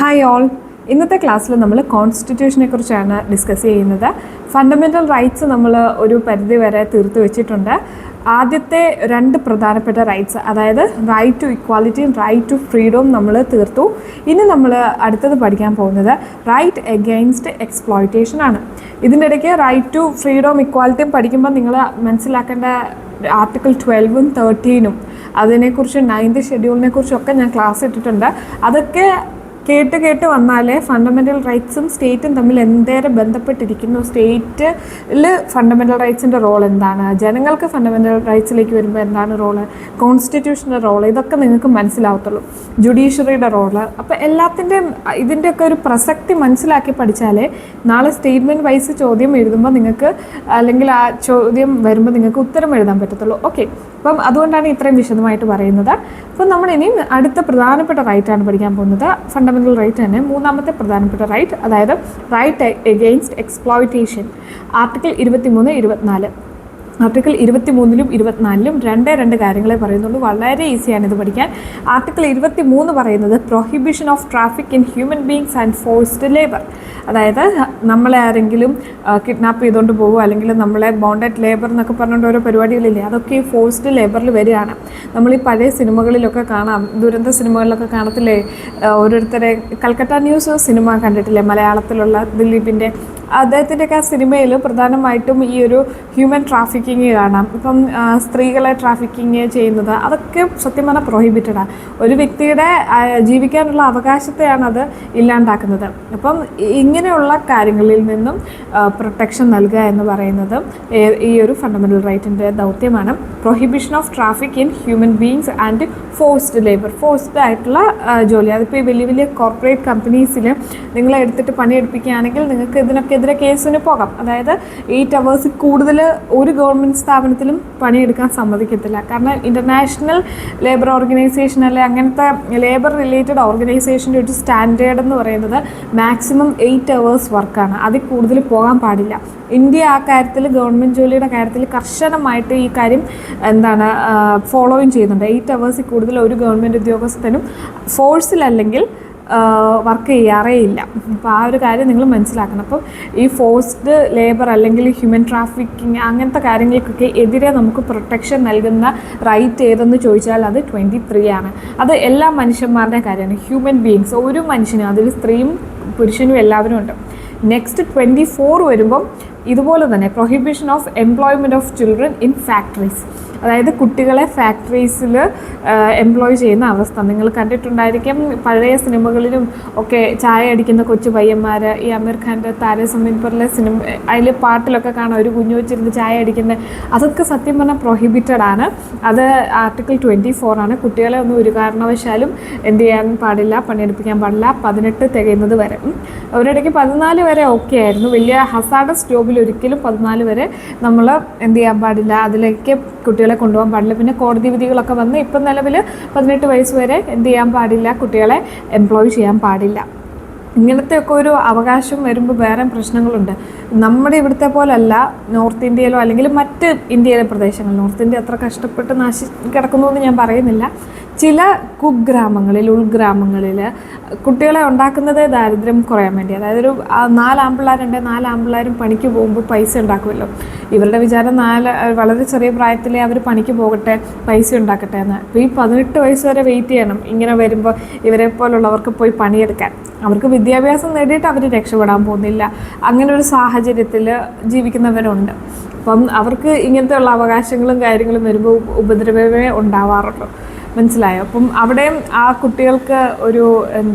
Hi all. ഇന്നത്തെ ക്ലാസ്സിൽ നമ്മൾ കോൺസ്റ്റിറ്റ്യൂഷനെ കുറിച്ചാണ് ഡിസ്കസ് ചെയ്യുന്നത്. ഫണ്ടമെൻ്റൽ റൈറ്റ്സ് നമ്മൾ ഒരു പരിധി വരെ തീർത്ത് വെച്ചിട്ടുണ്ട്. ആദ്യത്തെ രണ്ട് പ്രധാനപ്പെട്ട റൈറ്റ്സ്, അതായത് റൈറ്റ് ടു ഇക്വാലിറ്റിയും റൈറ്റ് ടു ഫ്രീഡവും നമ്മൾ തീർത്തു. ഇനി നമ്മൾ അടുത്തത് പഠിക്കാൻ പോകുന്നത് റൈറ്റ് എഗെയിൻസ്റ്റ് എക്സ്പ്ലോയിറ്റേഷൻ ആണ്. ഇതിൻ്റെ ഇടയ്ക്ക് റൈറ്റ് ടു ഫ്രീഡവും ഇക്വാലിറ്റിയും പഠിക്കുമ്പോൾ നിങ്ങൾ മനസ്സിലാക്കേണ്ട ആർട്ടിക്കിൾ 12ഉം 13ഉം അതിനെക്കുറിച്ച് 9th ഷെഡ്യൂളിനെ കുറിച്ചൊക്കെ ഞാൻ ക്ലാസ് ഇട്ടിട്ടുണ്ട്. അതൊക്കെ കേട്ട് വന്നാലേ ഫണ്ടമെൻ്റൽ റൈറ്റ്സും സ്റ്റേറ്റും തമ്മിൽ എന്തേരം ബന്ധപ്പെട്ടിരിക്കുന്നു, സ്റ്റേറ്റിൽ ഫണ്ടമെൻ്റൽ റൈറ്റ്സിൻ്റെ റോൾ എന്താണ്, ജനങ്ങൾക്ക് ഫണ്ടമെൻ്റൽ റൈറ്റ്സിലേക്ക് വരുമ്പോൾ എന്താണ് റോള്, കോൺസ്റ്റിറ്റ്യൂഷൻ്റെ റോള്, ഇതൊക്കെ നിങ്ങൾക്ക് മനസ്സിലാവത്തുള്ളൂ. ജുഡീഷ്യറിയുടെ റോള്, അപ്പോൾ എല്ലാത്തിൻ്റെയും ഇതിൻ്റെയൊക്കെ ഒരു പ്രസക്തി മനസ്സിലാക്കി പഠിച്ചാലേ നാളെ സ്റ്റേറ്റ്മെൻറ്റ് വൈസ് ചോദ്യം എഴുതുമ്പോൾ നിങ്ങൾക്ക്, അല്ലെങ്കിൽ ആ ചോദ്യം വരുമ്പോൾ നിങ്ങൾക്ക് ഉത്തരം എഴുതാൻ പറ്റത്തുള്ളൂ. ഓക്കെ, അപ്പം അതുകൊണ്ടാണ് ഇത്രയും വിശദമായിട്ട് പറയുന്നത്. അപ്പം നമ്മൾ ഇനി അടുത്ത പ്രധാനപ്പെട്ട റൈറ്റാണ് പഠിക്കാൻ പോകുന്നത്. ഫണ്ടമെൻ്റൽ റൈറ്റ് തന്നെ മൂന്നാമത്തെ പ്രധാനപ്പെട്ട റൈറ്റ്, അതായത് right against exploitation. Article 23, 24. Article 23ലും 24ലും രണ്ട് കാര്യങ്ങളെ പറയുന്നുള്ളൂ. വളരെ ഈസിയാണ് ഇത് പഠിക്കാൻ. ആർട്ടിക്കിൾ 23 പറയുന്നത് prohibition of traffic in human beings and forced labour. അതായത് നമ്മളെ ആരെങ്കിലും കിഡ്നാപ്പ് ചെയ്തുകൊണ്ട് പോകുമോ, അല്ലെങ്കിൽ നമ്മളെ ബോണ്ടഡ് ലേബർ എന്നൊക്കെ പറഞ്ഞുകൊണ്ട് ഓരോ പരിപാടികളില്ലേ, അതൊക്കെ ഈ ഫോഴ്സ്ഡ് ലേബറിൽ വരികയാണ്. നമ്മൾ ഈ പഴയ സിനിമകളിലൊക്കെ കാണാം, ദുരന്ത സിനിമകളിലൊക്കെ കാണത്തില്ലേ, ഓരോരുത്തരെ കൽക്കട്ട ന്യൂസ് സിനിമ കണ്ടിട്ടില്ലേ, മലയാളത്തിലുള്ള ദിലീപിൻ്റെ, അദ്ദേഹത്തിൻ്റെയൊക്കെ ആ സിനിമയിൽ പ്രധാനമായിട്ടും ഈ ഒരു ഹ്യൂമൻ ട്രാഫിക്കിങ് കാണാം. ഇപ്പം സ്ത്രീകളെ ട്രാഫിക്കിങ് ചെയ്യുന്നത്, അതൊക്കെ സത്യം പറഞ്ഞാൽ പ്രൊഹിബിറ്റഡാണ്. ഒരു വ്യക്തിയുടെ ജീവിക്കാനുള്ള അവകാശത്തെയാണ് അത് ഇല്ലാണ്ടാക്കുന്നത്. അപ്പം ഇങ്ങനെയുള്ള കാര്യങ്ങളിൽ നിന്നും പ്രൊട്ടക്ഷൻ നൽകുക എന്ന് പറയുന്നത് ഈ ഒരു ഫണ്ടമെൻ്റൽ റൈറ്റിൻ്റെ ദൗത്യമാണ്. Prohibition of traffic in human beings and forced labour. Forced ആയിട്ടുള്ള ജോലി, അതിപ്പോൾ ഈ വലിയ വലിയ കോർപ്പറേറ്റ് കമ്പനീസിൽ നിങ്ങളെ എടുത്തിട്ട് പണിയെടുപ്പിക്കുകയാണെങ്കിൽ നിങ്ങൾക്ക് ഇതിനൊക്കെതിരെ കേസിന് പോകാം. അതായത് 8 hours കൂടുതൽ ഒരു ഗവൺമെൻറ് സ്ഥാപനത്തിലും പണിയെടുക്കാൻ സമ്മതിക്കത്തില്ല. കാരണം ഇൻ്റർനാഷണൽ ലേബർ ഓർഗനൈസേഷൻ അല്ലെ അങ്ങനത്തെ ലേബർ റിലേറ്റഡ് ഓർഗനൈസേഷൻ്റെ ഒരു സ്റ്റാൻഡേർഡ് എന്ന് പറയുന്നത് മാക്സിമം 8 hours വർക്കാണ്. അതിൽ കൂടുതൽ പോകാൻ പാടില്ല. ഇന്ത്യ ആ കാര്യത്തിൽ, ഗവൺമെൻറ് ജോലിയുടെ കാര്യത്തിൽ കർശനമായിട്ട് ഈ കാര്യം ഫോളോയും ചെയ്യുന്നുണ്ട്. 8 hours കൂടുതൽ ഒരു ഗവൺമെൻറ് ഉദ്യോഗസ്ഥനും ഫോഴ്സിലല്ലെങ്കിൽ വർക്ക് ചെയ്യാറേ ഇല്ല. അപ്പോൾ ആ ഒരു കാര്യം നിങ്ങൾ മനസ്സിലാക്കണം. അപ്പോൾ ഈ ഫോഴ്സ്ഡ് ലേബർ അല്ലെങ്കിൽ ഹ്യൂമൻ ട്രാഫിക്കിങ് അങ്ങനത്തെ കാര്യങ്ങൾക്കൊക്കെ എതിരെ നമുക്ക് പ്രൊട്ടക്ഷൻ നൽകുന്ന റൈറ്റ് ഏതെന്ന് ചോദിച്ചാൽ അത് 23 ആണ്. അത് എല്ലാ മനുഷ്യന്മാരുടെ കാര്യമാണ്. ഹ്യൂമൻ ബീങ്സ്, ഒരു മനുഷ്യനും, അതിൽ സ്ത്രീയും പുരുഷനും എല്ലാവരും ഉണ്ട്. നെക്സ്റ്റ് 24 വരുമ്പം ഇതുപോലെ തന്നെ prohibition of employment of children in factories. അതായത് കുട്ടികളെ ഫാക്ടറീസിൽ എംപ്ലോയ് ചെയ്യുന്ന അവസ്ഥ നിങ്ങൾ കണ്ടിട്ടുണ്ടായിരിക്കും. പഴയ സിനിമകളിലും ഒക്കെ ചായ അടിക്കുന്ന കൊച്ചു പയ്യന്മാർ, ഈ അമീർ ഖാൻ്റെ താരെ സമീൻ പറിലെ സിനിമ, അതിൽ പാട്ടിലൊക്കെ കാണാം ഒരു കുഞ്ഞു വെച്ചിരുന്ന് ചായ അടിക്കുന്നത്. അതൊക്കെ സത്യം പറഞ്ഞാൽ പ്രൊഹിബിറ്റഡ് ആണ്. അത് ആർട്ടിക്കിൾ 24 ആണ്. കുട്ടികളെ ഒന്നും ഒരു കാരണവശാലും എന്ത് ചെയ്യാൻ പാടില്ല, പണിയെടുപ്പിക്കാൻ പാടില്ല 18 തികയുന്നത് വരെ. ഒരിടയ്ക്ക് 14 വരെ ഓക്കെ ആയിരുന്നു. വലിയ ഹസാഡസ് ജോബിൽ ഒരിക്കലും 14 വരെ നമ്മൾ എന്ത് ചെയ്യാൻ പാടില്ല, അതിലേക്ക് കുട്ടികളെ കൊണ്ടുപോകാൻ പാടില്ല. പിന്നെ കോടതി വിധികളൊക്കെ വന്ന് ഇപ്പം നിലവിൽ 18 വയസ്സ് വരെ എന്ത് ചെയ്യാൻ പാടില്ല, കുട്ടികളെ എംപ്ലോയ് ചെയ്യാൻ പാടില്ല. ഇങ്ങനത്തെയൊക്കെ ഒരു അവകാശം വരുമ്പോൾ വേറെ പ്രശ്നങ്ങളുണ്ട്. നമ്മുടെ ഇവിടുത്തെ പോലല്ല നോർത്ത് ഇന്ത്യയിലോ അല്ലെങ്കിൽ മറ്റ് ഇന്ത്യയിലെ പ്രദേശങ്ങൾ. നോർത്ത് ഇന്ത്യ അത്ര കഷ്ടപ്പെട്ട് കിടക്കുന്നു എന്ന് ഞാൻ പറയുന്നില്ല. ചില കുഗ്രാമങ്ങളിൽ, ഉൾഗ്രാമങ്ങളിൽ കുട്ടികളെ ഉണ്ടാക്കുന്നത് ദാരിദ്ര്യം കുറയാൻ വേണ്ടി. അതായത് ഒരു 4 ആൺപിള്ളേരുണ്ട്, 4 ആൺപിള്ളേരും പണിക്ക് പോകുമ്പോൾ പൈസ ഉണ്ടാക്കുമല്ലോ. ഇവരുടെ വിചാരം വളരെ ചെറിയ പ്രായത്തിലേ അവർ പണിക്ക് പോകട്ടെ, പൈസ ഉണ്ടാക്കട്ടെ എന്ന്. അപ്പോൾ ഈ 18 വയസ്സ് വരെ വെയിറ്റ് ചെയ്യണം ഇങ്ങനെ വരുമ്പോൾ ഇവരെ പോലുള്ളവർക്ക് പോയി പണിയെടുക്കാൻ. അവർക്ക് വിദ്യാഭ്യാസം നേടിയിട്ട് അവർ രക്ഷപ്പെടാൻ പോകുന്നില്ല. അങ്ങനെ ഒരു സാഹചര്യത്തിൽ ജീവിക്കുന്നവരുണ്ട്. അപ്പം അവർക്ക് ഇങ്ങനത്തെയുള്ള അവകാശങ്ങളും കാര്യങ്ങളും വരുമ്പോൾ ഉപദ്രവമേ ഉണ്ടാവാറുള്ളൂ. മനസ്സിലായോ? അപ്പം അവിടെയും ആ കുട്ടികൾക്ക് ഒരു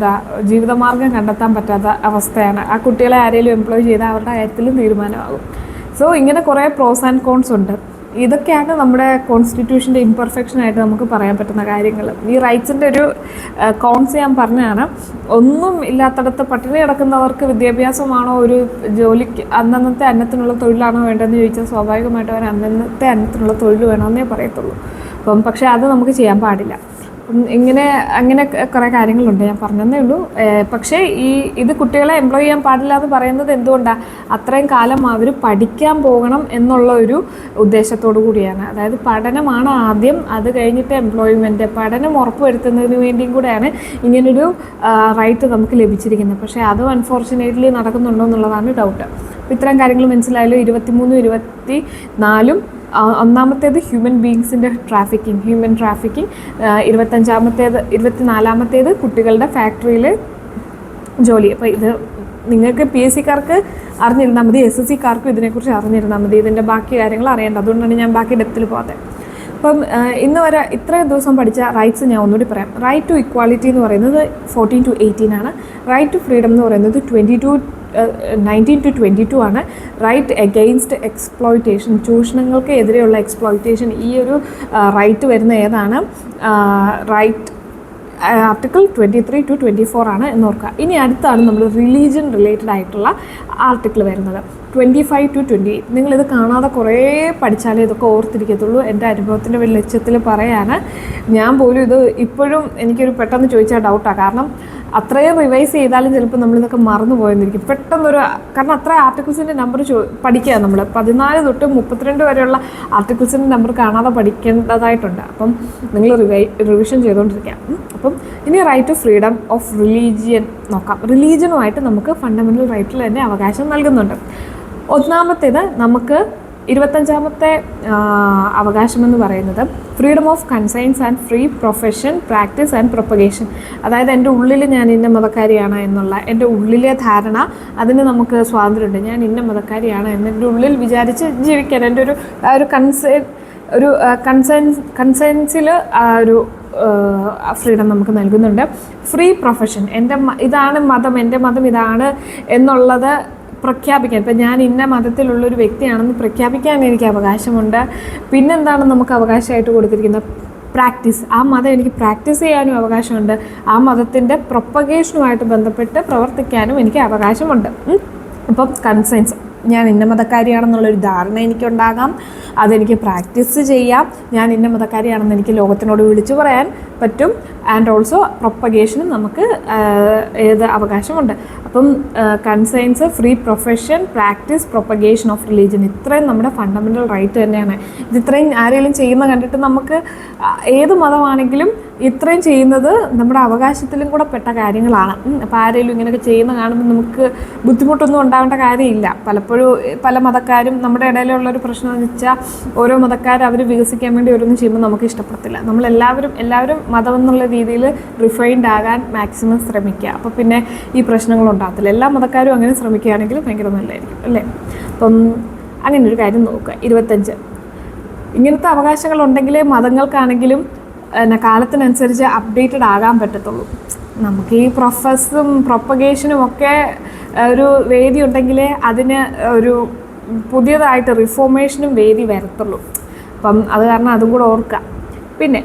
ജീവിതമാർഗം കണ്ടെത്താൻ പറ്റാത്ത അവസ്ഥയാണ്. ആ കുട്ടികളെ ആരെങ്കിലും എംപ്ലോയ് ചെയ്താൽ അവരുടെ കാര്യത്തിലും തീരുമാനമാകും. സോ ഇങ്ങനെ കുറേ പ്രോസ് ആൻഡ് കോൺസ് ഉണ്ട്. ഇതൊക്കെയാണ് നമ്മുടെ കോൺസ്റ്റിറ്റ്യൂഷൻ്റെ ഇംപെർഫെക്ഷനായിട്ട് നമുക്ക് പറയാൻ പറ്റുന്ന കാര്യങ്ങൾ. ഈ റൈറ്റ്സിൻ്റെ ഒരു കോൺസ് ഞാൻ പറഞ്ഞതാണ്. ഒന്നും ഇല്ലാത്തടത്ത് പട്ടിണി കിടക്കുന്നവർക്ക് വിദ്യാഭ്യാസമാണോ ഒരു ജോലിക്ക് അന്നന്നത്തെ അന്നത്തിനുള്ള തൊഴിലാണോ വേണ്ടതെന്ന് ചോദിച്ചാൽ സ്വാഭാവികമായിട്ടും അവർ അന്നന്നത്തെ അന്നത്തിനുള്ള തൊഴിൽ വേണമെന്നേ പറയത്തുള്ളൂ. അപ്പം പക്ഷേ അത് നമുക്ക് ചെയ്യാൻ പാടില്ല. ഇങ്ങനെ അങ്ങനെ കുറേ കാര്യങ്ങളുണ്ട്, ഞാൻ പറഞ്ഞതേ ഉള്ളൂ. പക്ഷേ ഇത് കുട്ടികളെ എംപ്ലോയ് ചെയ്യാൻ പാടില്ല എന്ന് പറയുന്നത് എന്തുകൊണ്ടാണ്? അത്രയും കാലം അവർ പഠിക്കാൻ പോകണം എന്നുള്ള ഒരു ഉദ്ദേശത്തോടു കൂടിയാണ്. അതായത് പഠനമാണ് ആദ്യം, അത് കഴിഞ്ഞിട്ട് എംപ്ലോയ്മെൻറ്റ്. പഠനം ഉറപ്പുവരുത്തുന്നതിന് വേണ്ടിയും കൂടെയാണ് ഇങ്ങനൊരു റൈറ്റ് നമുക്ക് ലഭിച്ചിരിക്കുന്നത്. പക്ഷേ അതും അൺഫോർച്ചുനേറ്റ്ലി നടക്കുന്നുണ്ടോ എന്നുള്ളതാണ് ഡൗട്ട്. അപ്പോൾ ഇത്തരം കാര്യങ്ങൾ മനസ്സിലായാലും 23, 24 ഒന്നാമത്തേത് ഹ്യൂമൻ ബീങ്സിൻ്റെ ട്രാഫിക്കിംഗ്, ഹ്യൂമൻ ട്രാഫിക്കിംഗ്. 24-ാമത്തേത് കുട്ടികളുടെ ഫാക്ടറിയിൽ ജോലി. അപ്പോൾ ഇത് നിങ്ങൾക്ക് PSCക്കാർക്ക് അറിഞ്ഞിരുന്നാൽ മതി, SSCക്കാർക്കും ഇതിനെക്കുറിച്ച് അറിഞ്ഞിരുന്നാൽ മതി. ഇതിൻ്റെ ബാക്കി കാര്യങ്ങൾ അറിയേണ്ട, അതുകൊണ്ടാണ് ഞാൻ ബാക്കി ഡെപ്തിൽ പോകാത്തത്. അപ്പം ഇന്ന് വരെ ഇത്രയും ദിവസം പഠിച്ച റൈറ്റ്സ് ഞാൻ ഒന്നുകൂടി പറയാം. റൈറ്റ് ടു ഇക്വാളിറ്റി എന്ന് പറയുന്നത് 14 to 18 ആണ്. റൈറ്റ് ടു ഫ്രീഡം എന്ന് പറയുന്നത് 19 to 22 ആണ്. റൈറ്റ് എഗെയിൻസ്റ്റ് എക്സ്പ്ലോയിറ്റേഷൻ, ചൂഷണങ്ങൾക്ക് എതിരെയുള്ള എക്സ്പ്ലോയിറ്റേഷൻ, ഈ ഒരു റൈറ്റ് വരുന്ന ഏതാണ്? റൈറ്റ് ആർട്ടിക്കിൾ 23 to 24 ആണ് എന്ന് ഓർക്കുക. ഇനി അടുത്താണ് നമ്മൾ റിലീജിയൻ റിലേറ്റഡ് ആയിട്ടുള്ള ആർട്ടിക്കിൾ വരുന്നത് 25 to 28. നിങ്ങളിത് കാണാതെ കുറേ പഠിച്ചാലേ ഇതൊക്കെ ഓർത്തിരിക്കത്തുള്ളൂ. എൻ്റെ അനുഭവത്തിൻ്റെ വെളിച്ചത്തിൽ പറയാണ്. ഞാൻ പോലും ഇത് ഇപ്പോഴും എനിക്കൊരു പെട്ടെന്ന് ചോദിച്ചാൽ ഡൗട്ടാണ്. കാരണം അത്രയും റിവൈസ് ചെയ്താലും ചിലപ്പോൾ നമ്മളിതൊക്കെ മറന്നു പോയെന്നിരിക്കും പെട്ടെന്നൊരു. കാരണം അത്ര ആർട്ടിക്കിൾസിൻ്റെ നമ്പർ പഠിക്കുക, നമ്മൾ 14 തൊട്ട് 32 വരെയുള്ള ആർട്ടിക്കിൾസിൻ്റെ നമ്പർ കാണാതെ പഠിക്കേണ്ടതായിട്ടുണ്ട്. അപ്പം നിങ്ങൾ റിവിഷൻ ചെയ്തുകൊണ്ടിരിക്കുക. അപ്പം ഇനി right to freedom of religion നോക്കാം. റിലീജിയനുമായിട്ട് നമുക്ക് ഫണ്ടമെൻ്റൽ റൈറ്റിൽ തന്നെ അവകാശം നൽകുന്നുണ്ട്. ഒന്നാമത്തേത് നമുക്ക് 25-ാമത്തെ അവകാശമെന്ന് പറയുന്നത് freedom of conscience and free profession, practice and propagation. അതായത് എൻ്റെ ഉള്ളിൽ ഞാൻ ഇന്ന മതക്കാരിയാണ് എന്നുള്ള എൻ്റെ ഉള്ളിലെ ധാരണ, അതിന് നമുക്ക് സ്വാതന്ത്ര്യമുണ്ട്. ഞാൻ ഇന്ന മതക്കാരിയാണ് എന്ന് എൻ്റെ ഉള്ളിൽ വിചാരിച്ച് ജീവിക്കാൻ എൻ്റെ ഒരു കൺസൈൻസിൽ ഒരു ഫ്രീഡം നമുക്ക് നൽകുന്നുണ്ട്. ഫ്രീ പ്രൊഫഷൻ, ഇതാണ് മതം, എൻ്റെ മതം ഇതാണ് എന്നുള്ളത് പ്രഖ്യാപിക്കാൻ. ഇപ്പം ഞാൻ ഇന്ന മതത്തിലുള്ളൊരു വ്യക്തിയാണെന്ന് പ്രഖ്യാപിക്കാൻ എനിക്ക് അവകാശമുണ്ട്. പിന്നെന്താണ് നമുക്ക് അവകാശമായിട്ട് കൊടുത്തിരിക്കുന്നത്? പ്രാക്ടീസ്, ആ മതം എനിക്ക് പ്രാക്ടീസ് ചെയ്യാനും അവകാശമുണ്ട്. ആ മതത്തിൻ്റെ പ്രൊപ്പഗേഷനുമായിട്ട് ബന്ധപ്പെട്ട് പ്രവർത്തിക്കാനും എനിക്ക് അവകാശമുണ്ട്. അപ്പം കൺസൈൻസ്, ഞാൻ ഇന്ന മതക്കാരിയാണെന്നുള്ളൊരു ധാരണ എനിക്കുണ്ടാകാം, അതെനിക്ക് പ്രാക്ടീസ് ചെയ്യാം. ഞാൻ ഇന്ന മതക്കാരിയാണെന്ന് എനിക്ക് ലോകത്തിനോട് വിളിച്ചു പറയാൻ പറ്റും. ആൻഡ് ഓൾസോ പ്രൊപ്പഗേഷനും നമുക്ക് അവകാശമുണ്ട്. അപ്പം conscience, free profession, practice, propagation of religion, ഇത്രയും നമ്മുടെ ഫണ്ടമെൻ്റൽ റൈറ്റ് തന്നെയാണ്. ഇത്രയും ആരെങ്കിലും ചെയ്യുന്ന കണ്ടിട്ട് നമുക്ക് ഏത് മതമാണെങ്കിലും ഇത്രയും ചെയ്യുന്നത് നമ്മുടെ അവകാശത്തിലും കൂടെ പെട്ട കാര്യങ്ങളാണ്. അപ്പോൾ ആരെങ്കിലും ഇങ്ങനെയൊക്കെ ചെയ്യുന്ന കാണുമ്പോൾ നമുക്ക് ബുദ്ധിമുട്ടൊന്നും ഉണ്ടാവേണ്ട കാര്യമില്ല. പലപ്പോഴും പല മതക്കാരും നമ്മുടെ ഇടയിലുള്ളൊരു പ്രശ്നം എന്ന് വെച്ചാൽ ഓരോ മതക്കാരും അവർ വികസിക്കാൻ വേണ്ടി ഓരോന്നും ചെയ്യുമ്പോൾ നമുക്ക് ഇഷ്ടപ്പെടത്തില്ല. എല്ലാവരും മതം എന്നുള്ള രീതിയിൽ റിഫൈൻഡ് ആകാൻ മാക്സിമം ശ്രമിക്കുക. അപ്പോൾ പിന്നെ ഈ പ്രശ്നങ്ങളുണ്ടാകത്തില്ല. എല്ലാ മതക്കാരും അങ്ങനെ ശ്രമിക്കുകയാണെങ്കിൽ ഭയങ്കര നല്ലതായിരിക്കും, അല്ലേ? അപ്പം അങ്ങനെ ഒരു കാര്യം നോക്കുക. 25 ഇങ്ങനത്തെ അവകാശങ്ങളുണ്ടെങ്കിലേ മതങ്ങൾക്കാണെങ്കിലും കാലത്തിനനുസരിച്ച് അപ്ഡേറ്റഡ് ആകാൻ പറ്റത്തുള്ളൂ. നമുക്ക് ഈ പ്രൊപ്പഗേഷനും ഒക്കെ ഒരു വേദി ഉണ്ടെങ്കിലേ അതിന് ഒരു പുതിയതായിട്ട് റിഫോർമേഷനും വേദി വരത്തുള്ളൂ. അപ്പം അത് കാരണം അതും കൂടെ ഓർക്കുക. പിന്നെ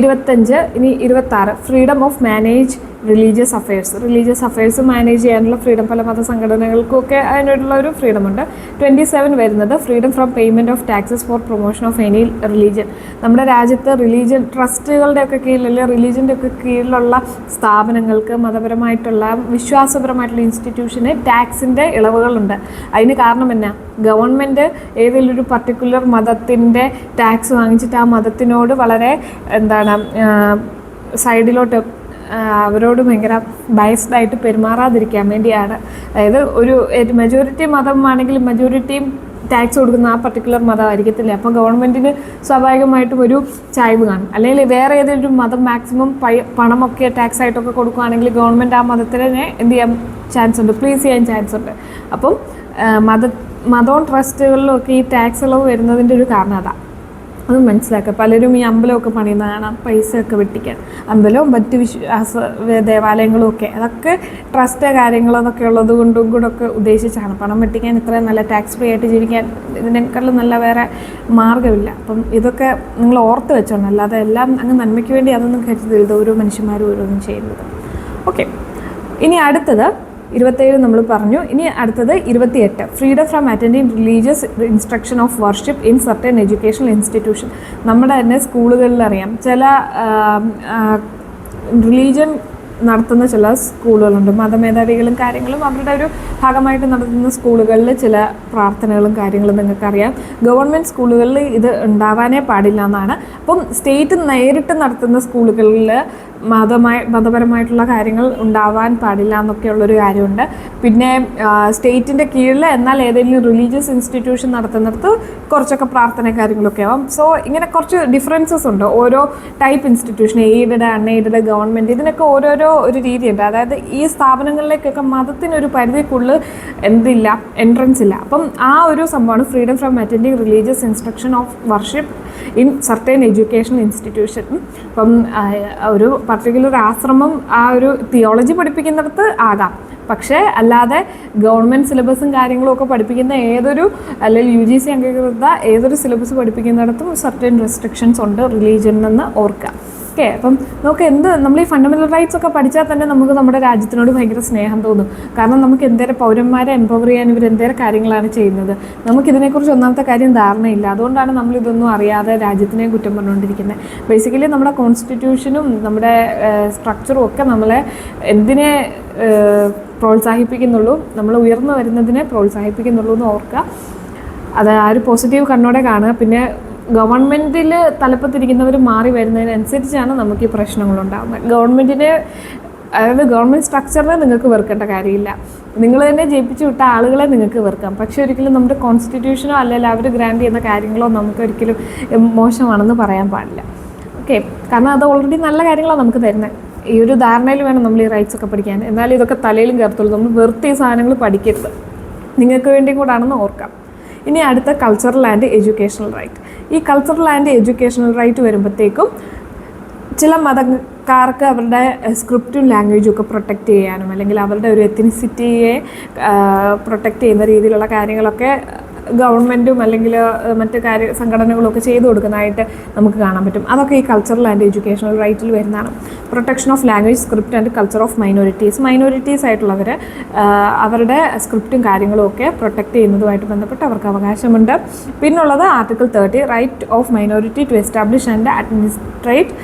25 ഇനി 26 freedom of manage religious affairs manage ചെയ്യാനുള്ള ഫ്രീഡം. പല മതസംഘടനകൾക്കൊക്കെ അതിനുള്ള ഒരു ഫ്രീഡമുണ്ട്. 27 വരുന്നത് freedom from payment of taxes four promotion of any religion. നമ്മുടെ രാജ്യത്ത് റിലീജിയൻ ട്രസ്റ്റുകളുടെ ഒക്കെ കീഴിലുള്ള റിലീജിയൻ്റെ ഒക്കെ കീഴിലുള്ള സ്ഥാപനങ്ങൾക്ക് മതപരമായിട്ടുള്ള വിശ്വാസപരമായിട്ടുള്ള ഇൻസ്റ്റിറ്റ്യൂഷന് ടാക്സിൻ്റെ ഇളവുകളുണ്ട്. അതിന് കാരണം എന്നാ? ഗവൺമെൻറ് ഏതെങ്കിലും ഒരു പർട്ടിക്കുലർ മതത്തിൻ്റെ ടാക്സ് വാങ്ങിച്ചിട്ട് ആ മതത്തിനോട് വളരെ സൈഡിലോട്ട് അവരോട് ഭയങ്കര ബയസ്ഡായിട്ട് പെരുമാറാതിരിക്കാൻ വേണ്ടിയാണ്. അതായത് ഒരു മെജോറിറ്റി മതമാണെങ്കിലും മെജോറിറ്റിയും ടാക്സ് കൊടുക്കുന്ന ആ പർട്ടിക്കുലർ മതമായിരിക്കത്തില്ല. അപ്പോൾ ഗവൺമെൻറ്റിന് സ്വാഭാവികമായിട്ടും ഒരു ചായ്വ് കാണും. അല്ലെങ്കിൽ വേറെ ഏതെങ്കിലും മതം മാക്സിമം പണമൊക്കെ ടാക്സ് ആയിട്ടൊക്കെ കൊടുക്കുകയാണെങ്കിൽ ഗവൺമെൻറ് ആ മതത്തിനെ എന്ത് ചെയ്യാൻ ചാൻസ് ഉണ്ട്, പ്ലീസ് ചെയ്യാൻ ചാൻസ് ഉണ്ട്. അപ്പം മതവും ട്രസ്റ്റുകളിലും ഈ ടാക്സ് ഇളവ് വരുന്നതിൻ്റെ ഒരു കാരണം അതാണ്. അത് മനസ്സിലാക്കുക. പലരും ഈ അമ്പലമൊക്കെ പണിയുന്ന കാണാം, പൈസയൊക്കെ വെട്ടിക്കാൻ. അമ്പലവും മറ്റ് ദേവാലയങ്ങളും ഒക്കെ അതൊക്കെ ട്രസ്റ്റ് കാര്യങ്ങളെന്നൊക്കെ ഉള്ളത് കൊണ്ടും കൂടെ ഒക്കെ ഉദ്ദേശിച്ചാണ്. പണം വെട്ടിക്കാൻ ഇത്രയും നല്ല ടാക്സ് ഫ്രീ ആയിട്ട് ജീവിക്കാൻ ഇതിനേക്കാളും നല്ല വേറെ മാർഗ്ഗമില്ല. അപ്പം ഇതൊക്കെ നിങ്ങൾ ഓർത്ത് വെച്ചോണം. അല്ലാതെ എല്ലാം അങ്ങ് നന്മയ്ക്ക് വേണ്ടി അതൊന്നും കരുതരുത് ഓരോ മനുഷ്യന്മാരും ഓരോന്നും ചെയ്യുന്നത്. ഓക്കെ, ഇനി അടുത്തത് 27 നമ്മൾ പറഞ്ഞു. ഇനി അടുത്തത് 28, freedom from attending religious instruction of worship in certain educational institution. നമ്മുടെ തന്നെ സ്കൂളുകളിൽ അറിയാം, ചില റിലീജിയൻ നടത്തുന്ന ചില സ്കൂളുകളുണ്ട്. മതമേധാവികളും കാര്യങ്ങളും അവരുടെ ഒരു ഭാഗമായിട്ട് നടത്തുന്ന സ്കൂളുകളിൽ ചില പ്രാർത്ഥനകളും കാര്യങ്ങളും നിങ്ങൾക്കറിയാം. ഗവൺമെൻറ് സ്കൂളുകളിൽ ഉണ്ടാവാനേ പാടില്ല എന്നാണ്. അപ്പം സ്റ്റേറ്റ് നേരിട്ട് നടത്തുന്ന സ്കൂളുകളിൽ മതപരമായിട്ടുള്ള കാര്യങ്ങൾ ഉണ്ടാവാൻ പാടില്ല എന്നൊക്കെയുള്ളൊരു കാര്യമുണ്ട്. പിന്നെ സ്റ്റേറ്റിൻ്റെ കീഴിൽ എന്നാൽ ഏതെങ്കിലും റിലീജിയസ് ഇൻസ്റ്റിറ്റ്യൂഷൻ നടത്തുന്നിടത്ത് കുറച്ചൊക്കെ പ്രാർത്ഥന കാര്യങ്ങളൊക്കെ ആവാം. സോ ഇങ്ങനെ കുറച്ച് ഡിഫറൻസസ് ഉണ്ട് ഓരോ type institution, aided, unaided, government, ഇതിനൊക്കെ ഓരോരോ ഒരു രീതിയുണ്ട്. അതായത് ഈ സ്ഥാപനങ്ങളിലേക്കൊക്കെ മതത്തിനൊരു പരിധിക്കുള്ളിൽ എൻട്രൻസ് ഇല്ല. അപ്പം ആ ഒരു സംഭവമാണ് freedom from attending religious instruction of worship in certain educational institution. അപ്പം ഒരു പർട്ടിക്കുലർ ആശ്രമം ആ ഒരു തിയോളജി പഠിപ്പിക്കുന്നിടത്ത് ആകാം, പക്ഷേ അല്ലാതെ ഗവൺമെൻറ് സിലബസും കാര്യങ്ങളും ഒക്കെ പഠിപ്പിക്കുന്ന അല്ലെങ്കിൽ UGC അംഗീകൃത ഏതൊരു സിലബസ് പഠിപ്പിക്കുന്നിടത്തും സർട്ടൻ റെസ്ട്രിക്ഷൻസ് ഉണ്ട് റിലീജിയനെന്ന് ഓർക്കുക. ഓക്കെ, അപ്പം നമുക്ക് നമ്മൾ ഈ ഫണ്ടമെൻ്റൽ റൈറ്റ്സ് ഒക്കെ പഠിച്ചാൽ തന്നെ നമുക്ക് നമ്മുടെ രാജ്യത്തിനോട് ഭയങ്കര സ്നേഹം തോന്നും. കാരണം നമുക്ക് എന്തേരം പൗരന്മാരെ എംപവർ ചെയ്യാൻ ഇവർ എന്തേരം കാര്യങ്ങളാണ് ചെയ്യുന്നത്. നമുക്കിതിനെക്കുറിച്ച് ഒന്നാമത്തെ കാര്യം ധാരണയില്ല. അതുകൊണ്ടാണ് നമ്മളിതൊന്നും അറിയാതെ രാജ്യത്തിനെ കുറ്റം പറഞ്ഞുകൊണ്ടിരിക്കുന്നത്. ബേസിക്കലി നമ്മുടെ കോൺസ്റ്റിറ്റ്യൂഷനും നമ്മുടെ സ്ട്രക്ചറും ഒക്കെ നമ്മളെ എന്തിനെ പ്രോത്സാഹിപ്പിക്കുന്നുള്ളൂ, നമ്മൾ ഉയർന്നു വരുന്നതിനെ പ്രോത്സാഹിപ്പിക്കുന്നുള്ളൂ എന്ന് ഓർക്കുക. അത് ആ ഒരു പോസിറ്റീവ് കണ്ണോടെ കാണുക. പിന്നെ ഗവൺമെൻറ്റിൽ തലപ്പത്തിരിക്കുന്നവർ മാറി വരുന്നതിനനുസരിച്ചാണ് നമുക്ക് ഈ പ്രശ്നങ്ങളുണ്ടാകുന്നത്. അതായത് ഗവൺമെൻറ് സ്ട്രക്ചറിനെ നിങ്ങൾക്ക് വെറുക്കേണ്ട കാര്യമില്ല. നിങ്ങൾ തന്നെ ജയിപ്പിച്ചു വിട്ട ആളുകളെ നിങ്ങൾക്ക് വെറുക്കാം. പക്ഷേ ഒരിക്കലും നമ്മുടെ കോൺസ്റ്റിറ്റ്യൂഷനോ അല്ലെങ്കിൽ അവർ ഗ്രാൻഡ് ചെയ്യുന്ന കാര്യങ്ങളോ നമുക്ക് ഒരിക്കലും മോശമാണെന്ന് പറയാൻ പാടില്ല. ഓക്കെ, കാരണം അത് ഓൾറെഡി നല്ല കാര്യങ്ങളാണ് നമുക്ക് തരുന്നത്. ഈ ഒരു ധാരണയിൽ വേണം നമ്മൾ ഈ റൈറ്റ്സ് ഒക്കെ പഠിക്കാൻ. എന്നാലും ഇതൊക്കെ തലയിലും കയറത്തുള്ളൂ. നമ്മൾ വെറുതെ ഈ സാധനങ്ങൾ പഠിക്കരുത്, നിങ്ങൾക്ക് വേണ്ടിയും കൂടാണെന്ന് ഓർക്കാം. ഇനി അടുത്ത കൾച്ചറൽ ആൻഡ് എഡ്യൂക്കേഷണൽ റൈറ്റ്. ഈ കൾച്ചറൽ ആൻഡ് എഡ്യൂക്കേഷണൽ റൈറ്റ് വരുമ്പോഴത്തേക്കും ചില മതക്കാർക്ക് അവരുടെ സ്ക്രിപ്റ്റും ലാംഗ്വേജും ഒക്കെ പ്രൊട്ടക്റ്റ് ചെയ്യാനും അല്ലെങ്കിൽ അവരുടെ ഒരു എത്തിനിസിറ്റിയെ പ്രൊട്ടക്റ്റ് ചെയ്യുന്ന രീതിയിലുള്ള കാര്യങ്ങളൊക്കെ ഗവൺമെൻറ്റും അല്ലെങ്കിൽ മറ്റ് സംഘടനകളൊക്കെ ചെയ്തു കൊടുക്കുന്നതായിട്ട് നമുക്ക് കാണാൻ പറ്റും. അതൊക്കെ ഈ കൾച്ചറൽ ആൻഡ് എഡ്യൂക്കേഷണൽ റൈറ്റിൽ വരുന്നതാണ്. Protection of language, script and culture of minorities ആയിട്ടുള്ളവർ അവരുടെ സ്ക്രിപ്റ്റും കാര്യങ്ങളും ഒക്കെ പ്രൊട്ടക്റ്റ് ചെയ്യുന്നതുമായിട്ട് ബന്ധപ്പെട്ട് അവർക്ക് അവകാശമുണ്ട്. പിന്നുള്ളത് article 30, right of minority to establish and administrate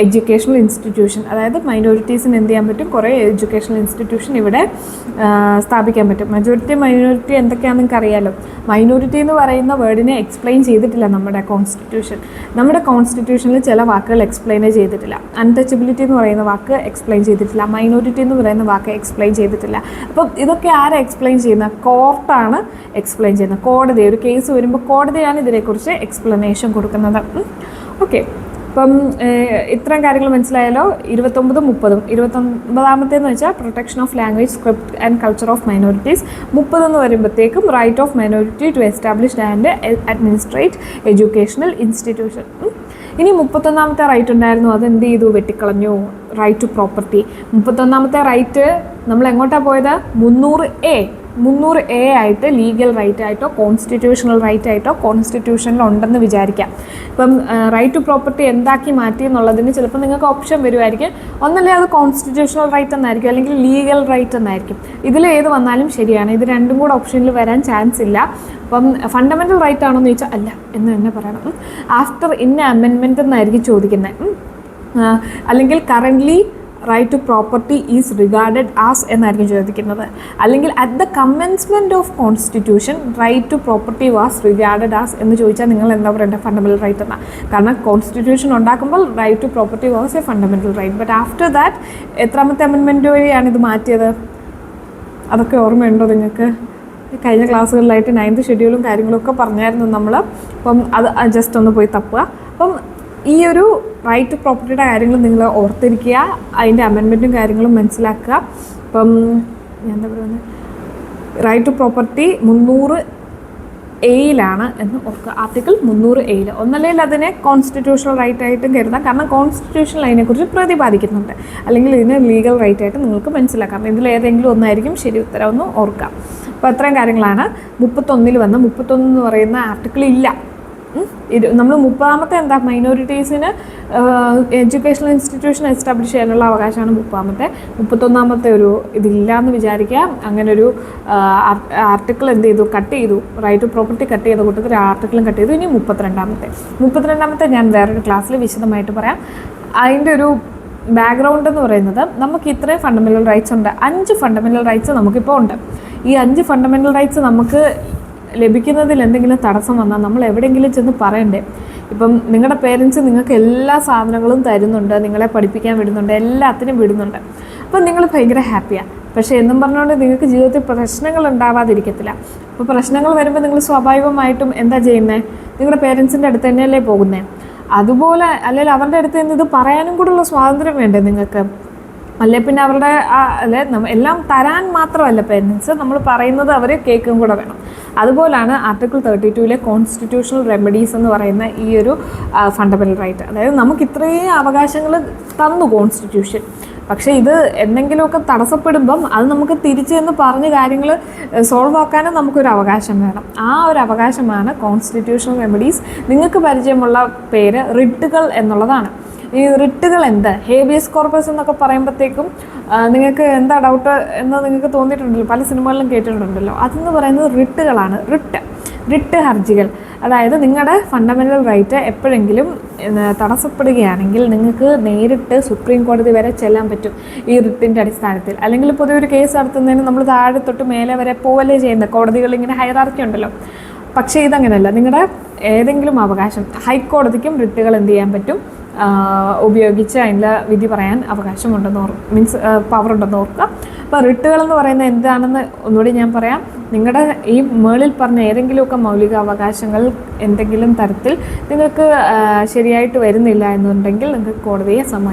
educational institution. അതായത് മൈനോറിറ്റീസിന് എന്ത് ചെയ്യാൻ പറ്റും, കുറേ എഡ്യൂക്കേഷണൽ ഇൻസ്റ്റിറ്റ്യൂഷൻ ഇവിടെ സ്ഥാപിക്കാൻ പറ്റും. മൈനോറിറ്റി എന്തൊക്കെയാണെന്ന് നിങ്ങൾക്ക് അറിയാമല്ലോ. മൈനോറിറ്റി എന്ന് പറയുന്ന വേർഡിനെ എക്സ്പ്ലെയിൻ ചെയ്തിട്ടില്ല നമ്മുടെ കോൺസ്റ്റിറ്റ്യൂഷൻ. നമ്മുടെ കോൺസ്റ്റിറ്റ്യൂഷനിൽ ചില വാക്കുകൾ എക്സ്പ്ലെയിനേ ചെയ്തിട്ടില്ല. അൺടച്ചബിലിറ്റി എന്ന് പറയുന്ന വാക്ക് എക്സ്പ്ലെയിൻ ചെയ്തിട്ടില്ല. മൈനോറിറ്റി എന്ന് പറയുന്ന വാക്ക് എക്സ്പ്ലെയിൻ ചെയ്തിട്ടില്ല. അപ്പം ഇതൊക്കെ ആരാ എക്സ്പ്ലെയിൻ ചെയ്യുന്നത്? കോർട്ടാണ് എക്സ്പ്ലെയിൻ ചെയ്യുന്നത്. കോടതി, ഒരു കേസ് വരുമ്പോൾ കോടതിയാണ് ഇതിനെക്കുറിച്ച് എക്സ്പ്ലനേഷൻ കൊടുക്കുന്നത്. ഓക്കെ, അപ്പം ഇത്രയും കാര്യങ്ങൾ മനസ്സിലായാലോ. 29, 30. 29-ാമത്തേന്ന് വെച്ചാൽ protection of language, script and culture of minorities. 30 വരുമ്പോഴത്തേക്കും right of minority to establish and administrate educational institution. ഇനി 31-ാമത്തെ റൈറ്റ് ഉണ്ടായിരുന്നു, അതെന്ത് ചെയ്തു, വെട്ടിക്കളഞ്ഞു. Right to property. 31-ാമത്തെ റൈറ്റ് നമ്മൾ എങ്ങോട്ടാണ് പോയത്? 300A ആയിട്ട് ലീഗൽ റൈറ്റ് ആയിട്ടോ കോൺസ്റ്റിറ്റ്യൂഷണൽ റൈറ്റ് ആയിട്ടോ കോൺസ്റ്റിറ്റ്യൂഷനിൽ ഉണ്ടെന്ന് വിചാരിക്കാം. ഇപ്പം റൈറ്റ് ടു പ്രോപ്പർട്ടി എന്താക്കി മാറ്റി എന്നുള്ളതിന് ചിലപ്പോൾ നിങ്ങൾക്ക് ഓപ്ഷൻ വരുമായിരിക്കും. ഒന്നല്ലേ അത് കോൺസ്റ്റിറ്റ്യൂഷണൽ റൈറ്റ് എന്നായിരിക്കും, അല്ലെങ്കിൽ ലീഗൽ റൈറ്റ് എന്നായിരിക്കും. ഇതിൽ ഏത് വന്നാലും ശരിയാണ്. ഇത് രണ്ടും കൂടെ ഓപ്ഷനിൽ വരാൻ ചാൻസ് ഇല്ല. അപ്പം ഫണ്ടമെൻ്റൽ റൈറ്റ് ആണോ എന്ന് ചോദിച്ചാൽ അല്ല എന്ന് തന്നെ പറയണം. ആഫ്റ്റർ ഇന്ന അമെൻമെൻറ്റ് എന്നായിരിക്കും ചോദിക്കുന്നത്. അല്ലെങ്കിൽ currently right to property is regarded as എന്നായിരിക്കും ചോദിക്കുന്നത്. അല്ലെങ്കിൽ at the commencement of constitution right to property was regarded as എന്ന് ചോദിച്ചാൽ നിങ്ങൾ എന്താ പറയേണ്ടത്? ഫണ്ടമെൻ്റൽ റൈറ്റ് എന്നാണ്. കാരണം കോൺസ്റ്റിറ്റ്യൂഷൻ ഉണ്ടാക്കുമ്പോൾ right to property was a fundamental right. But after that എത്രാമത്തെ അമെൻമെൻറ്റ് വഴിയാണ് ഇത് മാറ്റിയത്? അതൊക്കെ ഓർമ്മയുണ്ടോ നിങ്ങൾക്ക്? കഴിഞ്ഞ ക്ലാസ്സുകളിലായിട്ട് 9th ഷെഡ്യൂളും കാര്യങ്ങളൊക്കെ പറഞ്ഞായിരുന്നു നമ്മൾ. അപ്പം അത് ജസ്റ്റ് ഒന്ന് പോയി തപ്പുക. അപ്പം ഈ ഒരു റൈറ്റ് ടു പ്രോപ്പർട്ടിയുടെ കാര്യങ്ങൾ നിങ്ങൾ ഓർത്തിരിക്കുക, അതിൻ്റെ അമെൻമെൻറ്റും കാര്യങ്ങളും മനസ്സിലാക്കുക. അപ്പം ഞാൻ എന്താ പറയുന്നത്, റൈറ്റ് ടു പ്രോപ്പർട്ടി 300A എന്ന് ഓർക്കുക. Article 300A. ഒന്നല്ലെങ്കിൽ അതിനെ കോൺസ്റ്റിറ്റ്യൂഷണൽ റൈറ്റ് ആയിട്ടും കരുതാം, കാരണം കോൺസ്റ്റിറ്റ്യൂഷണൽ അതിനെക്കുറിച്ച് പ്രതിപാദിക്കുന്നുണ്ട്. അല്ലെങ്കിൽ ഇതിനെ ലീഗൽ റൈറ്റ് ആയിട്ട് നിങ്ങൾക്ക് മനസ്സിലാക്കാം. ഇതിലേതെങ്കിലും ഒന്നായിരിക്കും ശരി ഉത്തരം എന്ന് ഓർക്കാം. അപ്പോൾ അത്രയും കാര്യങ്ങളാണ് 31 വന്ന്. 31 എന്ന് പറയുന്ന ആർട്ടിക്കിൾ ഇല്ല. നമ്മൾ 30ാമത്തെ എന്താ, മൈനോറിറ്റീസിന് എഡ്യൂക്കേഷണൽ ഇൻസ്റ്റിറ്റ്യൂഷൻ എസ്റ്റാബ്ലിഷ് ചെയ്യാനുള്ള അവകാശമാണ് 30ാമത്തെ. 31ാമത്തെ ഒരു ഇതില്ല എന്ന് വിചാരിക്കുക. അങ്ങനെ ഒരു ആർട്ടിക്കിൾ എന്ത് ചെയ്തു, കട്ട് ചെയ്തു. റൈറ്റ് ടു പ്രോപ്പർട്ടി കട്ട് ചെയ്ത കൂട്ടത്തിൽ ആർട്ടിക്കിളും കട്ട് ചെയ്തു. ഇനി 32ാമത്തെ ഞാൻ വേറൊരു ക്ലാസ്സിൽ വിശദമായിട്ട് പറയാം. അതിൻ്റെ ഒരു ബാക്ക്ഗ്രൗണ്ട് എന്ന് പറയുന്നത്, നമുക്ക് ഇത്രയും ഫണ്ടമെൻ്റൽ റൈറ്റ്സ് ഉണ്ട്. 5 ഫണ്ടമെൻ്റൽ റൈറ്റ്സ് നമുക്കിപ്പോൾ ഉണ്ട്. ഈ 5 ഫണ്ടമെൻ്റൽ റൈറ്റ്സ് നമുക്ക് ലഭിക്കുന്നതിൽ എന്തെങ്കിലും തടസ്സം വന്നാൽ നമ്മൾ എവിടെയെങ്കിലും ചെന്ന് പറയണ്ടേ? ഇപ്പം നിങ്ങളുടെ പേരൻസ് നിങ്ങൾക്ക് എല്ലാ സാധനങ്ങളും തരുന്നുണ്ട്, നിങ്ങളെ പഠിപ്പിക്കാൻ വിടുന്നുണ്ട്, എല്ലാത്തിനും വിടുന്നുണ്ട്. അപ്പം നിങ്ങൾ ഭയങ്കര ഹാപ്പിയാണ്. പക്ഷേ എന്നും പറഞ്ഞുകൊണ്ട് നിങ്ങൾക്ക് ജീവിതത്തിൽ പ്രശ്നങ്ങൾ ഉണ്ടാവാതിരിക്കത്തില്ല. അപ്പോൾ പ്രശ്നങ്ങൾ വരുമ്പോൾ നിങ്ങൾ സ്വാഭാവികമായിട്ടും എന്താ ചെയ്യുന്നത്? നിങ്ങളുടെ പേരൻസിൻ്റെ അടുത്ത് തന്നെയല്ലേ പോകുന്നത്? അതുപോലെ അല്ലെങ്കിൽ അവരുടെ അടുത്ത് നിന്ന് ഇത് പറയാനും കൂടെയുള്ള സ്വാതന്ത്ര്യം വേണ്ടേ നിങ്ങൾക്ക്? അല്ലെ പിന്നെ അവരുടെ എല്ലാം തരാൻ മാത്രമല്ല പേരൻസ്, നമ്മൾ പറയുന്നത് അവർ കേൾക്കും കൂടെ വേണം. അതുപോലാണ് ആർട്ടിക്കിൾ 32 കോൺസ്റ്റിറ്റ്യൂഷണൽ റെമഡീസ് എന്ന് പറയുന്ന ഈ ഒരു ഫണ്ടമെൻ്റൽ റൈറ്റ്. അതായത് നമുക്ക് ഇത്രയും അവകാശങ്ങൾ തന്നു കോൺസ്റ്റിറ്റ്യൂഷൻ. പക്ഷേ ഇത് എന്തെങ്കിലുമൊക്കെ തടസ്സപ്പെടുമ്പം അത് നമുക്ക് തിരിച്ച് എന്ന് പറഞ്ഞ് കാര്യങ്ങൾ സോൾവ് ആക്കാനും നമുക്കൊരു അവകാശം വേണം. ആ ഒരു അവകാശമാണ് കോൺസ്റ്റിറ്റ്യൂഷണൽ റെമഡീസ്. നിങ്ങൾക്ക് പരിചയമുള്ള പേര് റിട്ടുകൾ എന്നുള്ളതാണ്. ഈ റിട്ടുകൾ എന്ത്, ഹേബിയസ് കോർപ്പസ് എന്നൊക്കെ പറയുമ്പോഴത്തേക്കും നിങ്ങൾക്ക് എന്താ ഡൗട്ട് എന്ന് നിങ്ങൾക്ക് തോന്നിയിട്ടുണ്ടല്ലോ, പല സിനിമകളിലും കേട്ടിട്ടുണ്ടല്ലോ. അതെന്ന് പറയുന്നത് റിട്ടുകളാണ്. റിട്ട് ഹർജികൾ. അതായത് നിങ്ങളുടെ ഫണ്ടമെൻ്റൽ റൈറ്റ് എപ്പോഴെങ്കിലും തടസ്സപ്പെടുകയാണെങ്കിൽ നിങ്ങൾക്ക് നേരിട്ട് സുപ്രീം കോടതി വരെ ചെല്ലാൻ പറ്റും ഈ റിട്ടിൻ്റെ അടിസ്ഥാനത്തിൽ. അല്ലെങ്കിൽ പൊതുവെ ഒരു കേസ് നടത്തുന്നതിന് നമ്മൾ താഴെ തൊട്ട് മേലെ വരെ പോവല്ലേ ചെയ്യുന്നത്. കോടതികളിൽ ഇങ്ങനെ ഹൈറാർക്കി ഉണ്ടല്ലോ. പക്ഷേ ഇതങ്ങനെയല്ല. നിങ്ങളുടെ ഏതെങ്കിലും അവകാശം ഹൈക്കോടതിക്കും റിട്ടുകൾ എന്ത് ചെയ്യാൻ പറ്റും, ഉപയോഗിച്ച് അതിൻ്റെ വിധി പറയാൻ അവകാശമുണ്ടെന്ന് മീൻസ് പവറുണ്ടെന്ന് ഓർക്കുക. അപ്പോൾ റിട്ടുകൾ എന്ന് പറയുന്നത് എന്താണെന്ന് ഒന്നുകൂടി ഞാൻ പറയാം. നിങ്ങളുടെ ഈ മുകളിൽ പറഞ്ഞ ഏതെങ്കിലുമൊക്കെ മൗലിക അവകാശങ്ങൾ എന്തെങ്കിലും തരത്തിൽ നിങ്ങൾക്ക് ശരിയായിട്ട് വരുന്നില്ല എന്നുണ്ടെങ്കിൽ നിങ്ങൾക്ക് കോടതിയെ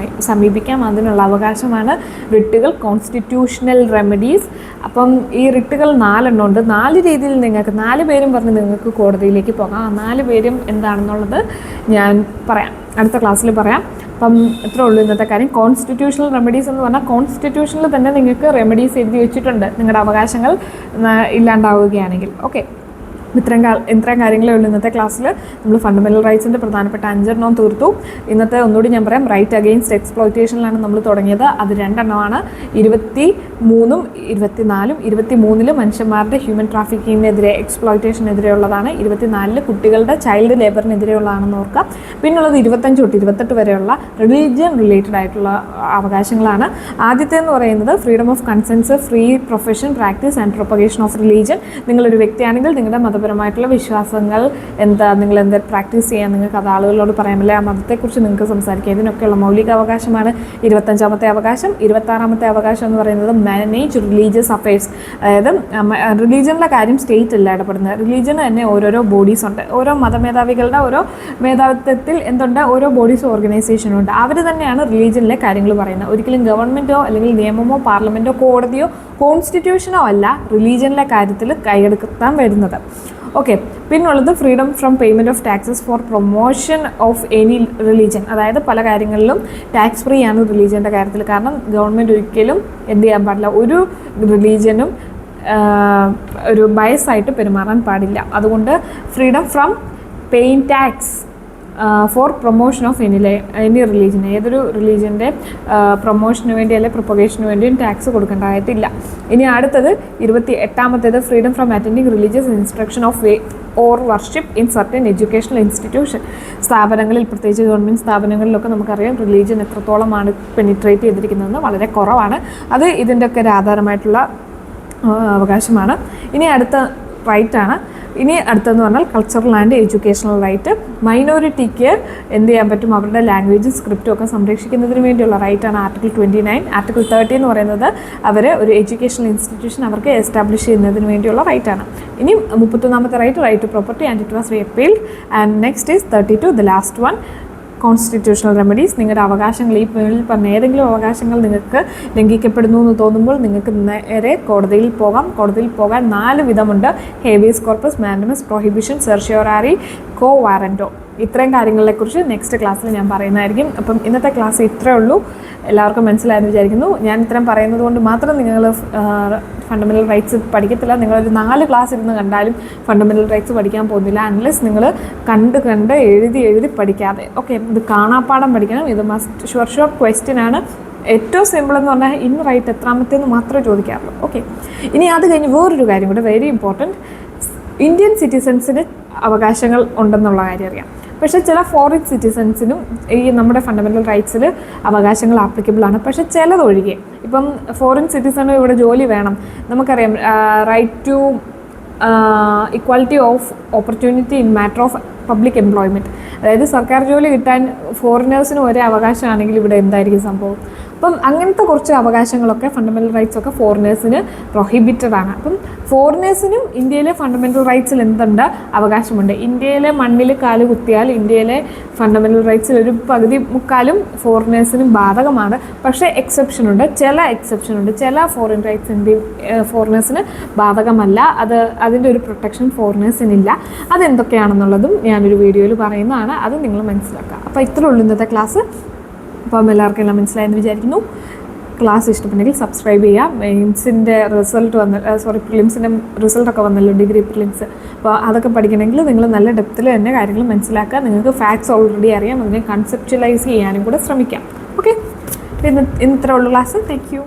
സമീപിക്കാം. അതിനുള്ള അവകാശമാണ് റിട്ടുകൾ, കോൺസ്റ്റിറ്റ്യൂഷണൽ റെമഡീസ്. അപ്പം ഈ റിട്ടുകൾ 4 എണ്ണം ഉണ്ട്. 4 രീതിയിൽ നിങ്ങൾക്ക് 4 പേരും പറഞ്ഞ് നിങ്ങൾക്ക് കോടതിയിലേക്ക് പോകാം. ആ 4 പേരും എന്താണെന്നുള്ളത് ഞാൻ പറയാം, അടുത്ത ക്ലാസ്സിൽ പറയാം. അപ്പം ഇത്രേ ഉള്ളൂ ഇന്നത്തെ കാര്യം. കോൺസ്റ്റിറ്റ്യൂഷണൽ റെമഡീസ് എന്ന് പറഞ്ഞാൽ കോൺസ്റ്റിറ്റ്യൂഷനിൽ തന്നെ നിങ്ങൾക്ക് റെമഡീസ് എഴുതി വെച്ചിട്ടുണ്ട് നിങ്ങളുടെ അവകാശങ്ങൾ ഇല്ലാണ്ടാവുകയാണെങ്കിൽ. ഓക്കെ, ഇത്രയും കാര്യങ്ങളേ ഉള്ളൂ ഇന്നത്തെ ക്ലാസ്സിൽ. നമ്മൾ ഫണ്ടമെൻ്റൽ റൈറ്റ്സിൻ്റെ പ്രധാനപ്പെട്ട 5 എണ്ണം തീർത്തു. ഇന്നത്തെ ഒന്നുകൂടി ഞാൻ പറയാം. റൈറ്റ് അഗെയിൻസ്റ്റ് എക്സ്പ്ലോയിറ്റേഷനിലാണ് നമ്മൾ തുടങ്ങിയത്. അത് 2 എണ്ണമാണ്. 23ഉം 24ഉം. 23-ൽ മനുഷ്യന്മാരുടെ ഹ്യൂമൻ ട്രാഫിക്കിങ്ങിനെതിരെ, എക്സ്പ്ലോയിറ്റേഷനെതിരെയുള്ളതാണ്. 24-ൽ കുട്ടികളുടെ ചൈൽഡ് ലേബറിനെതിരെയുള്ളതാണെന്ന് ഓർക്കാം. പിന്നുള്ളത് 25 തൊട്ട് 28 വരെയുള്ള റിലീജിയൻ റിലേറ്റഡ് ആയിട്ടുള്ള അവകാശങ്ങളാണ്. ആദ്യത്തേന്ന് പറയുന്നത് freedom of conscience, free profession, practice and propagation of religion. നിങ്ങളൊരു വ്യക്തിയാണെങ്കിൽ നിങ്ങളുടെ മതപരമായിട്ടുള്ള വിശ്വാസങ്ങൾ എന്താ, നിങ്ങൾ എന്താ പ്രാക്ടീസ് ചെയ്യാൻ നിങ്ങൾക്ക് അത് ആളുകളോട് പറയാമല്ലേ, ആ മതത്തെക്കുറിച്ച് നിങ്ങൾക്ക് സംസാരിക്കാം. ഇതിനൊക്കെയുള്ള മൗലിക അവകാശമാണ് 25ാമത്തെ അവകാശം. 26ാമത്തെ അവകാശം എന്ന് പറയുന്നത് മാനേജ് റിലീജിയസ് അഫയേഴ്സ്. അതായത് റിലീജിയനിലെ കാര്യം സ്റ്റേറ്റ് അല്ല ഇടപെടുന്നത്. റിലീജിയന് തന്നെ ഓരോരോ ബോഡീസ് ഉണ്ട്. ഓരോ മതമേധാവികളുടെ ഓരോ മേധാവിത്വത്തിൽ എന്തുണ്ട്, ഓരോ ബോഡീസ് ഓർഗനൈസേഷനും ഉണ്ട്. അവർ തന്നെയാണ് റിലീജിയനിലെ കാര്യങ്ങൾ പറയുന്നത്. ഒരിക്കലും ഗവൺമെൻറ്റോ അല്ലെങ്കിൽ നിയമമോ പാർലമെൻറ്റോ കോടതിയോ കോൺസ്റ്റിറ്റ്യൂഷനോ അല്ല റിലീജിയനിലെ കാര്യത്തിൽ കൈയെടുക്കാൻ വരുന്നത്. ഓക്കെ, പിന്നുള്ളത് freedom from payment of taxes four promotion of any religion. അതായത് പല കാര്യങ്ങളിലും ടാക്സ് ഫ്രീ ആണ് റിലീജിയൻ്റെ കാര്യത്തിൽ. കാരണം ഗവൺമെൻറ് ഒരിക്കലും എന്ത് ചെയ്യാൻ പാടില്ല, ഒരു റിലീജിയനും ഒരു ബയസായിട്ട് പെരുമാറാൻ പാടില്ല. അതുകൊണ്ട് freedom from paying tax four promotion of any religion. ഏതൊരു റിലീജിയൻ്റെ പ്രൊമോഷന് വേണ്ടി അല്ലെങ്കിൽ പ്രൊപ്പഗേഷന് വേണ്ടിയും ടാക്സ് കൊടുക്കേണ്ടതായിട്ടില്ല. ഇനി അടുത്തത് 28ാമത്തേത് freedom from attending religious instruction of or worship in certain educational institution. സ്ഥാപനങ്ങളിൽ, പ്രത്യേകിച്ച് ഗവൺമെൻറ് സ്ഥാപനങ്ങളിലൊക്കെ നമുക്കറിയാം റിലീജിയൻ എത്രത്തോളമാണ് പെനിട്രേറ്റ് ചെയ്തിരിക്കുന്നതെന്ന് വളരെ കുറവാണ്. അത് ഇതിൻ്റെയൊക്കെ ഒരു ആധാരമായിട്ടുള്ള അവകാശമാണ്. ഇനി അടുത്ത റൈറ്റാണ്. ഇനി അടുത്തെന്ന് പറഞ്ഞാൽ കൾച്ചറൽ ആൻഡ് എഡ്യൂക്കേഷണൽ റൈറ്റ്. മൈനോറിറ്റിക്ക് എന്ത് ചെയ്യാൻ പറ്റും, അവരുടെ ലാംഗ്വേജും സ്ക്രിപ്റ്റും ഒക്കെ സംരക്ഷിക്കുന്നതിന് വേണ്ടിയുള്ള റൈറ്റാണ് ആർട്ടിക്കിൾ 29. ആർട്ടിക്കിൾ 30 എന്ന് പറയുന്നത് അവർ ഒരു എഡ്യൂക്കേഷണൽ ഇൻസ്റ്റിറ്റ്യൂഷൻ അവർക്ക് എസ്റ്റാബ്ലിഷ് ചെയ്യുന്നതിന് വേണ്ടിയുള്ള റൈറ്റാണ്. ഇനി 31ാമത്തെ right to property and it was repealed. And next is 32, the last one, constitutional remedies. നിങ്ങളുടെ അവകാശങ്ങൾ, ഈ പേരിൽ പറഞ്ഞ ഏതെങ്കിലും അവകാശങ്ങൾ നിങ്ങൾക്ക് ലംഘിക്കപ്പെടുന്നു എന്ന് തോന്നുമ്പോൾ നിങ്ങൾക്ക് നേരെ കോടതിയിൽ പോകാം. കോടതിയിൽ പോകാൻ 4 വിധമുണ്ട്: ഹേബിയസ് കോർപ്പസ്, മാൻഡമസ്, പ്രൊഹിബിഷൻ, സെർഷ്യോറാറി, കോ വാറൻറ്റോ. ഇത്രയും കാര്യങ്ങളെക്കുറിച്ച് നെക്സ്റ്റ് ക്ലാസ്സിൽ ഞാൻ പറയുന്നതായിരിക്കും. അപ്പം ഇന്നത്തെ ക്ലാസ് ഇത്രയേ ഉള്ളൂ. എല്ലാവർക്കും മനസ്സിലായെന്ന് വിചാരിക്കുന്നു. ഞാൻ ഇത്രയും പറയുന്നത് കൊണ്ട് മാത്രം നിങ്ങൾ ഫണ്ടമെൻ്റൽ റൈറ്റ്സ് പഠിക്കത്തില്ല. നിങ്ങളൊരു 4 ക്ലാസ് ഇരുന്ന് കണ്ടാലും ഫണ്ടമെൻ്റൽ റൈറ്റ്സ് പഠിക്കാൻ പോകുന്നില്ല, അൺലെസ് നിങ്ങൾ കണ്ട് എഴുതി പഠിക്കാതെ. ഓക്കെ, ഇത് കാണാപ്പാഠം പഠിക്കണം. ഇത് മസ്റ്റ് ഷുവർ ക്വസ്റ്റ്യൻ ആണ്. ഏറ്റവും സിമ്പിൾ എന്ന് പറഞ്ഞാൽ ഇൻ റൈറ്റ് എത്രാമത്തേന്ന് മാത്രമേ ചോദിക്കാറുള്ളൂ. ഓക്കെ, ഇനി അത് കഴിഞ്ഞ് വേറൊരു കാര്യം കൂടെ വെരി ഇമ്പോർട്ടൻറ്റ്. ഇന്ത്യൻ സിറ്റിസൺസിന് അവകാശങ്ങൾ ഉണ്ടെന്നുള്ള കാര്യം അറിയാം. പക്ഷേ ചില ഫോറിൻ സിറ്റിസൺസിനും ഈ നമ്മുടെ ഫണ്ടമെൻ്റൽ റൈറ്റ്സിൽ അവകാശങ്ങൾ ആപ്ലിക്കബിൾ ആണ്. പക്ഷേ ചിലതൊഴികെ. ഇപ്പം ഫോറിൻ സിറ്റിസണ് ഇവിടെ ജോലി വേണം, നമുക്കറിയാം. Right to equality of opportunity in matter of public employment, അതായത് സർക്കാർ ജോലി കിട്ടാൻ ഫോറിനേഴ്സിന് ഒരേ അവകാശമാണെങ്കിൽ ഇവിടെ എന്തായിരിക്കും സംഭവം? അപ്പം അങ്ങനത്തെ കുറച്ച് അവകാശങ്ങളൊക്കെ ഫണ്ടമെൻ്റൽ റൈറ്റ്സ് ഒക്കെ ഫോറിനേഴ്സിന് പ്രൊഹിബിറ്റഡ് ആണ്. അപ്പം ഫോറിനേഴ്സിനും ഇന്ത്യയിലെ ഫണ്ടമെൻ്റൽ റൈറ്റ്സിൽ എന്തുണ്ട്? അവകാശമുണ്ട്. ഇന്ത്യയിലെ മണ്ണിൽ കാല് കുത്തിയാൽ ഇന്ത്യയിലെ ഫണ്ടമെൻ്റൽ റൈറ്റ്സിൽ ഒരു പകുതി മുക്കാലും ഫോറിനേഴ്സിനും ബാധകമാണ്. പക്ഷേ എക്സെപ്ഷനുണ്ട്, ചില എക്സെപ്ഷനുണ്ട്. ചില ഫോറിൻ റൈറ്റ്സ് ഫോറിനേഴ്സിന് ബാധകമല്ല. അതിൻ്റെ ഒരു പ്രൊട്ടക്ഷൻ ഫോറിനേഴ്സിനില്ല. അതെന്തൊക്കെയാണെന്നുള്ളതും ഞാനൊരു വീഡിയോയിൽ പറയുന്നതാണ്. അത് നിങ്ങൾ മനസ്സിലാക്കുക. അപ്പോൾ ഇത്രയേ ഉള്ളൂ ഇന്നത്തെ ക്ലാസ്. അപ്പം എല്ലാവർക്കും എല്ലാം മനസ്സിലായെന്ന് വിചാരിക്കുന്നു. ക്ലാസ് ഇഷ്ടപ്പെട്ടെങ്കിൽ സബ്സ്ക്രൈബ് ചെയ്യുക. മെയിൻസിൻ്റെ പ്രിലിംസിൻ്റെ റിസൾട്ടൊക്കെ വന്നല്ലോ, ഡിഗ്രി പ്രിലിംസ്. അപ്പോൾ അതൊക്കെ പഠിക്കണമെങ്കിൽ നിങ്ങൾ നല്ല ഡെപ്തിൽ തന്നെ കാര്യങ്ങൾ മനസ്സിലാക്കുക. നിങ്ങൾക്ക് ഫാക്ട്സ് ഓൾറെഡി അറിയാം, അതിനെ കൺസെപ്ച്വലൈസ് ചെയ്യാനും കൂടെ ശ്രമിക്കാം. ഓക്കെ, ഇന്ന് ഇത്രയുള്ള ക്ലാസ്. Thank you.